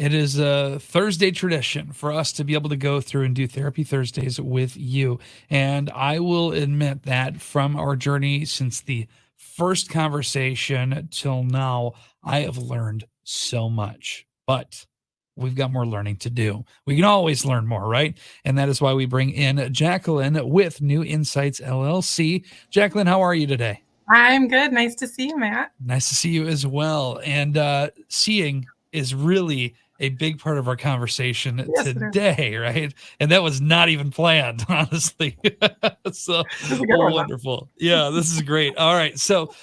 It is a Thursday tradition for us to be able to go through and do Therapy Thursdays with you. And I will admit that from our journey since the first conversation till now, I have learned so much. But we've got more learning to do. We can always learn more, right? And that is why we bring in Jacqueline with New Insights LLC. Jacqueline, how are you today? I'm good. Nice to see you, Matt. Nice to see you as well. And seeing is really a big part of our conversation Yes, it is. today, right? And that was not even planned, honestly. So This is a good one, though. wonderful. Yeah, this is great. All right. So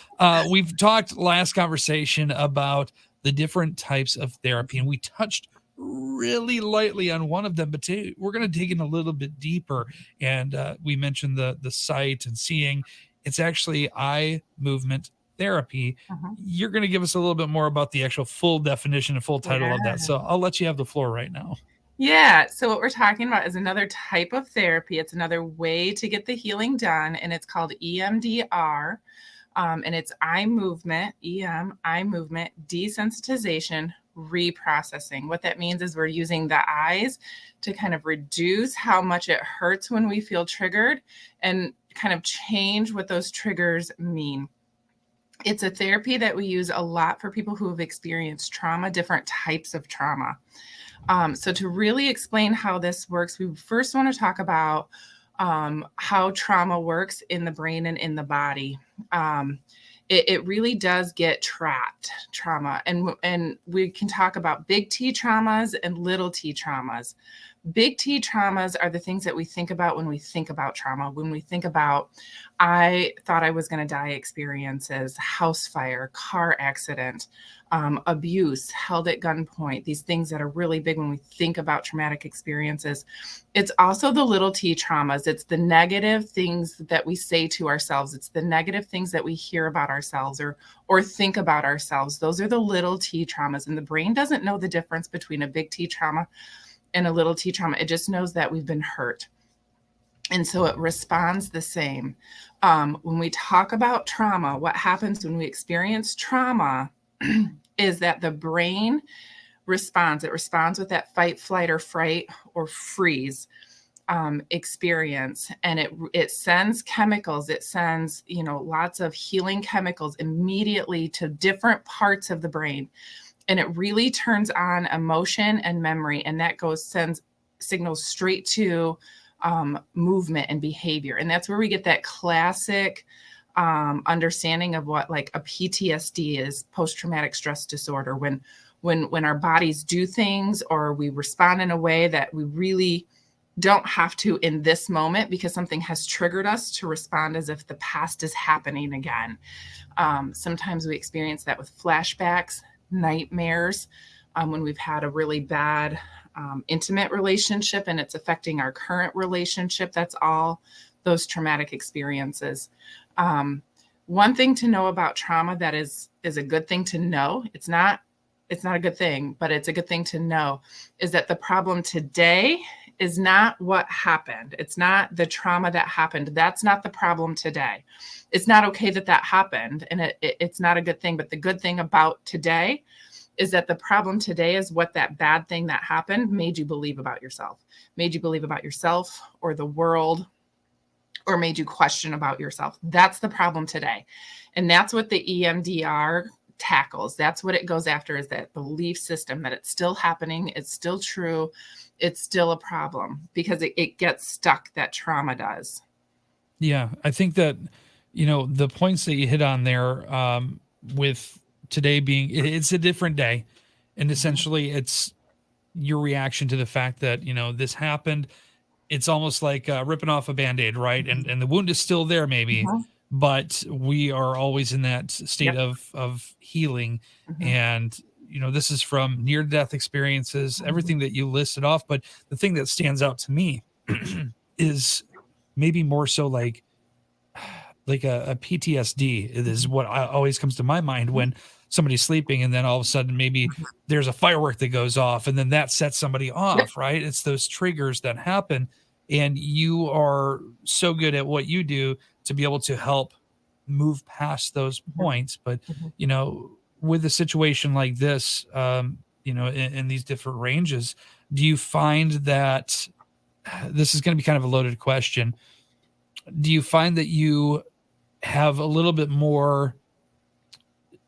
we've talked last conversation about the different types of therapy, and we touched really lightly on one of them, but today we're going to dig in a little bit deeper. And we mentioned the sight and seeing. It's actually eye movement therapy. You're going to give us a little bit more about the actual full definition and full title of that. So I'll let you have the floor right now. Yeah. So what we're talking about is another type of therapy. It's another way to get the healing done, and it's called EMDR. And it's eye movement, eye movement desensitization reprocessing. What that means is we're using the eyes to kind of reduce how much it hurts when we feel triggered and kind of change what those triggers mean. It's a therapy that we use a lot for people who have experienced trauma, different types of trauma. So to really explain how this works, we first want to talk about how trauma works in the brain and in the body. It really does get trapped, trauma. And we can talk about big T traumas and little T traumas. Big T traumas are the things that we think about when we think about trauma. When we think about, I thought I was going to die experiences, house fire, car accident, abuse, held at gunpoint, these things that are really big when we think about traumatic experiences. It's also the little T traumas. It's the negative things that we say to ourselves. It's the negative things that we hear about ourselves or think about ourselves. Those are the little T traumas. And the brain doesn't know the difference between a big T trauma and a little T trauma. It just knows that we've been hurt. And so it responds the same. When we talk about trauma, what happens when we experience trauma is that the brain responds. It responds with that fight, flight, or fright, or freeze experience. And it sends chemicals. It sends, lots of healing chemicals immediately to different parts of the brain. And it really turns on emotion and memory. And that sends signals straight to movement and behavior. And that's where we get that classic understanding of what like a PTSD is, post-traumatic stress disorder, when our bodies do things or we respond in a way that we really don't have to in this moment because something has triggered us to respond as if the past is happening again. Sometimes we experience that with flashbacks, nightmares, when we've had a really bad intimate relationship and it's affecting our current relationship. That's all those traumatic experiences. One thing to know about trauma that is a good thing to know, it's not a good thing, but it's a good thing to know, is that the problem today is not what happened. It's not the trauma that happened. That's not the problem today. It's not okay that happened, and it's not a good thing. But the good thing about today is that the problem today is what that bad thing that happened made you believe about yourself, or the world, or made you question about yourself. That's the problem today. And that's what the EMDR tackles. That's what it goes after, is that belief system that it's still happening. It's still true. It's still a problem because it gets stuck. That trauma does. Yeah. I think that, the points that you hit on there, with today being, it's a different day. And essentially it's your reaction to the fact that, this happened. It's almost like ripping off a Band-Aid, right? And the wound is still there maybe, but we are always in that state of healing. And, this is from near-death experiences, everything that you listed off. But the thing that stands out to me is maybe more so like a PTSD. It is what always comes to my mind when somebody's sleeping and then all of a sudden maybe there's a firework that goes off and then that sets somebody off, right? It's those triggers that happen, and you are so good at what you do to be able to help move past those points. But, with a situation like this, in these different ranges. Do you find that this is going to be kind of a loaded question? Do you find that you have a little bit more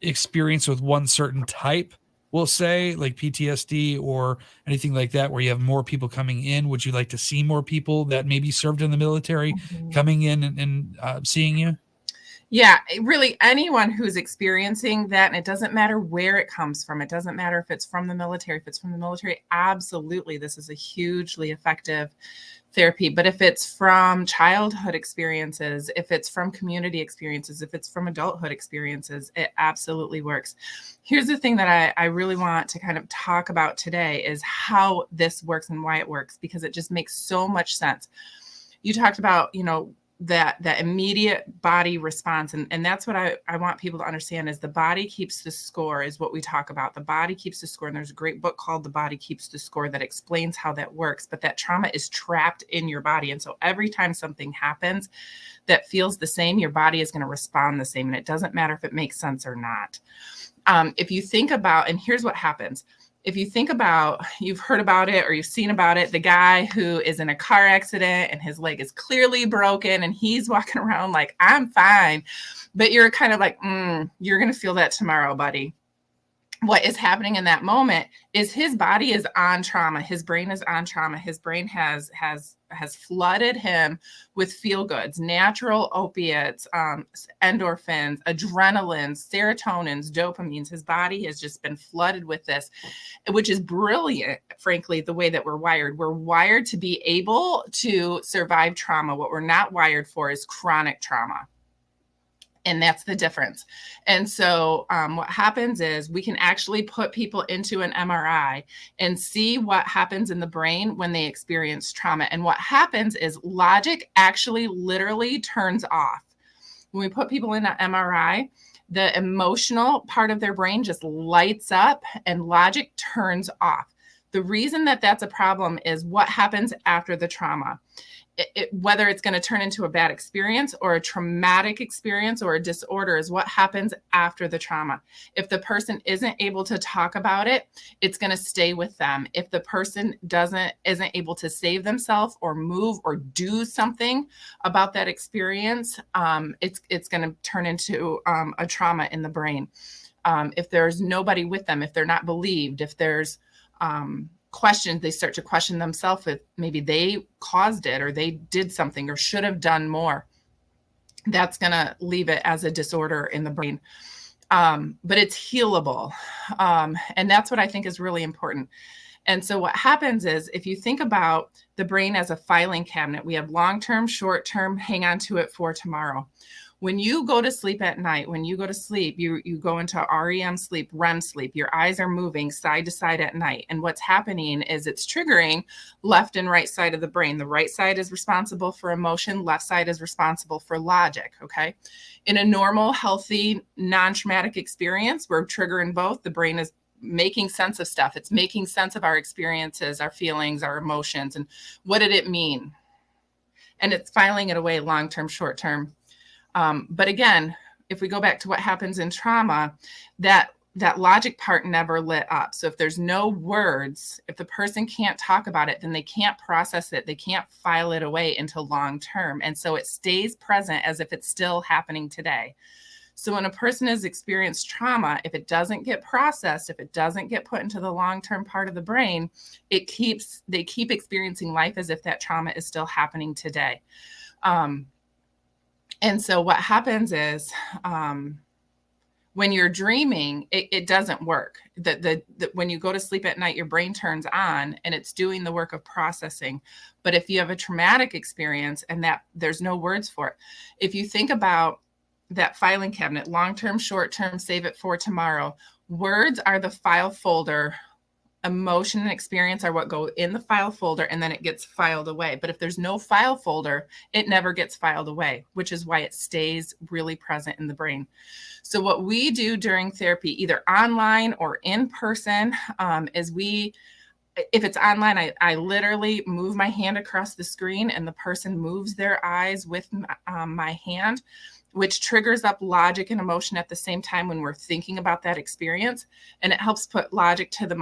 experience with one certain type, we'll say, like PTSD or anything like that, where you have more people coming in? Would you like to see more people that maybe served in the military coming in and seeing you? Yeah, really anyone who's experiencing that, and it doesn't matter where it comes from. It doesn't matter if it's from the military. If it's from the military, absolutely, this is a hugely effective therapy. But if it's from childhood experiences, if it's from community experiences, if it's from adulthood experiences, it absolutely works. Here's the thing that I really want to kind of talk about today is how this works and why it works, because it just makes so much sense. You talked about, that immediate body response. And that's what I want people to understand is the body keeps the score is what we talk about. The body keeps the score. And there's a great book called The Body Keeps the Score that explains how that works. But that trauma is trapped in your body. And so every time something happens that feels the same, your body is going to respond the same. And it doesn't matter if it makes sense or not. If you think about, and here's what happens. If you think about, you've heard about it or you've seen about it, the guy who is in a car accident and his leg is clearly broken and he's walking around like, I'm fine. But you're kind of like, you're going to feel that tomorrow, buddy. What is happening in that moment is his body is on trauma. His brain is on trauma. His brain has flooded him with feel goods, natural opiates, endorphins, adrenalines, serotonins, dopamines. His body has just been flooded with this, which is brilliant, frankly, the way that we're wired. We're wired to be able to survive trauma. What we're not wired for is chronic trauma. And that's the difference. And so what happens is we can actually put people into an MRI and see what happens in the brain when they experience trauma. And what happens is logic actually literally turns off. When we put people in an MRI, the emotional part of their brain just lights up and logic turns off. The reason that that's a problem is what happens after the trauma. Whether it's going to turn into a bad experience or a traumatic experience or a disorder is what happens after the trauma. If the person isn't able to talk about it, it's going to stay with them. If the person isn't able to save themselves or move or do something about that experience, it's going to turn into a trauma in the brain. If there's nobody with them, if they're not believed, if there's questions, they start to question themselves if maybe they caused it or they did something or should have done more. That's going to leave it as a disorder in the brain. But it's healable. And that's what I think is really important. And so what happens is if you think about the brain as a filing cabinet, we have long-term, short-term, hang on to it for tomorrow. When you go to sleep at night, when you go to sleep, you go into REM sleep, REM sleep. Your eyes are moving side to side at night. And what's happening is it's triggering left and right side of the brain. The right side is responsible for emotion. Left side is responsible for logic, okay? In a normal, healthy, non-traumatic experience, we're triggering both. The brain is making sense of stuff. It's making sense of our experiences, our feelings, our emotions, and what did it mean? And it's filing it away long-term, short-term. But again, if we go back to what happens in trauma, that logic part never lit up. So if there's no words, if the person can't talk about it, then they can't process it. They can't file it away into long term. And so it stays present as if it's still happening today. So when a person has experienced trauma, if it doesn't get processed, if it doesn't get put into the long-term part of the brain, they keep experiencing life as if that trauma is still happening today. And so what happens is when you're dreaming, it doesn't work. When you go to sleep at night, your brain turns on and it's doing the work of processing. But if you have a traumatic experience and that there's no words for it, if you think about that filing cabinet, long-term, short-term, save it for tomorrow, words are the file folder. Emotion and experience are what go in the file folder and then it gets filed away. But if there's no file folder, it never gets filed away, which is why it stays really present in the brain. So what we do during therapy, either online or in person, is we if it's online, I literally move my hand across the screen and the person moves their eyes with my hand, which triggers up logic and emotion at the same time when we're thinking about that experience. And it helps put logic to the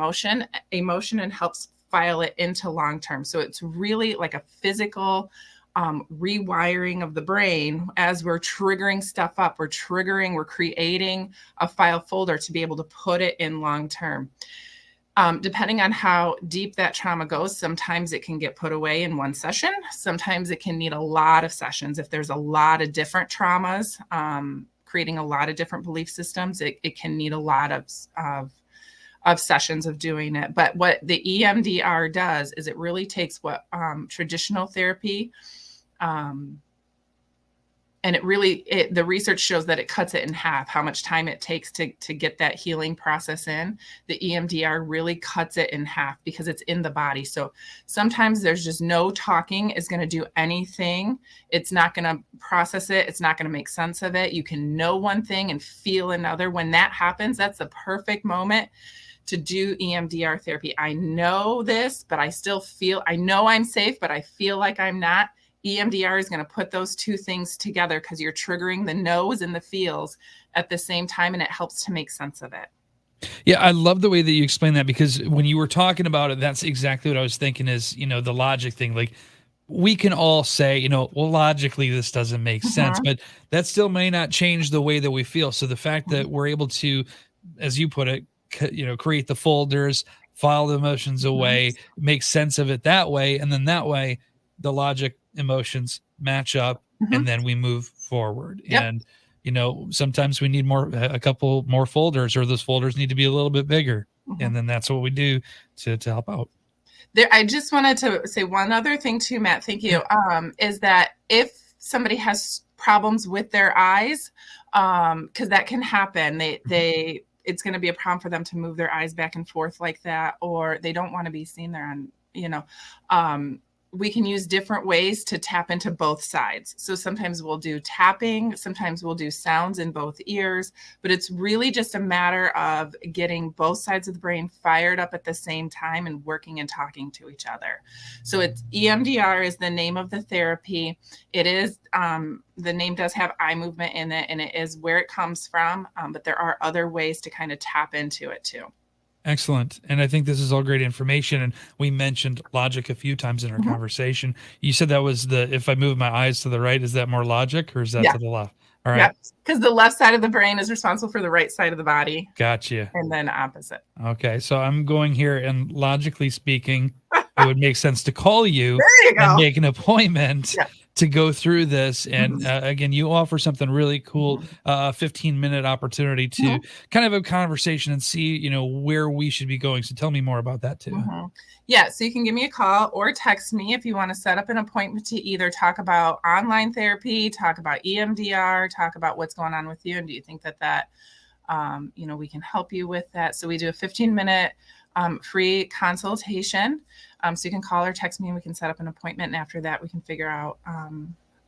emotion and helps file it into long term. So it's really like a physical rewiring of the brain as we're triggering stuff up. We're creating a file folder to be able to put it in long term. Depending on how deep that trauma goes, sometimes it can get put away in one session. Sometimes it can need a lot of sessions. If there's a lot of different traumas, creating a lot of different belief systems, it can need a lot of sessions of doing it. But what the EMDR does is it really takes what traditional therapy, and the research shows that it cuts it in half, how much time it takes to get that healing process in. The EMDR really cuts it in half because it's in the body. So sometimes there's just no talking is going to do anything. It's not going to process it. It's not going to make sense of it. You can know one thing and feel another. When that happens, that's the perfect moment to do EMDR therapy. I know this, but I know I'm safe, but I feel like I'm not. EMDR is going to put those two things together because you're triggering the knows and the feels at the same time, and it helps to make sense of it. Yeah, I love the way that you explain that, because when you were talking about it, that's exactly what I was thinking is, the logic thing. Like, we can all say, well, logically, this doesn't make sense, but that still may not change the way that we feel. So the fact that we're able to, as you put it, create the folders, file the emotions away, make sense of it that way. And then that way, the logic, emotions match up, and then we move forward. Yep. And sometimes we need a couple more folders, or those folders need to be a little bit bigger, and then that's what we do to help out. I just wanted to say one other thing too, Matt, thank you, is that if somebody has problems with their eyes, because that can happen, it's going to be a problem for them to move their eyes back and forth like that, or they don't want to be seen there on, we can use different ways to tap into both sides. So sometimes we'll do tapping, sometimes we'll do sounds in both ears, but it's really just a matter of getting both sides of the brain fired up at the same time and working and talking to each other. So it's EMDR is the name of the therapy. It is, the name does have eye movement in it, and it is where it comes from, but there are other ways to kind of tap into it too. Excellent. And I think this is all great information. And we mentioned logic a few times in our conversation. You said that was if I move my eyes to the right, is that more logic, or is that to the left? All right. Yeah, because the left side of the brain is responsible for the right side of the body. Gotcha. And then opposite. Okay. So I'm going here, and logically speaking, it would make sense to call you, and make an appointment to go through this. And again, you offer something really cool, 15-minute opportunity to kind of have a conversation and see, where we should be going. So tell me more about that too. Yeah, so you can give me a call or text me if you want to set up an appointment to either talk about online therapy, talk about EMDR, talk about what's going on with you, and do you think that we can help you with that. So we do a 15-minute free consultation. So you can call or text me, and we can set up an appointment. And after that, we can figure out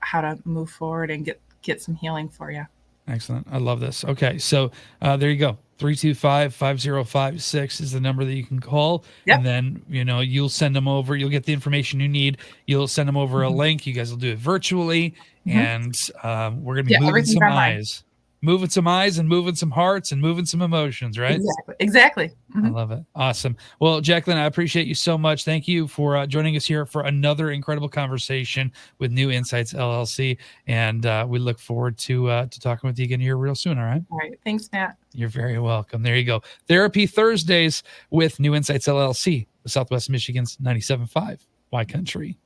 how to move forward and get some healing for you. Excellent. I love this. Okay. So there you go. 325-5056 is the number that you can call. Yep. And then, you'll send them over. You'll get the information you need. You'll send them over a link. You guys will do it virtually. And we're going to be moving some eyes. Moving some eyes and moving some hearts and moving some emotions, right? Exactly. I love it. Awesome. Well, Jacqueline, I appreciate you so much. Thank you for joining us here for another incredible conversation with New Insights LLC. And we look forward to talking with you again here real soon. All right. All right. Thanks, Matt. You're very welcome. There you go. Therapy Thursdays with New Insights LLC, Southwest Michigan's 97.5 Y Country.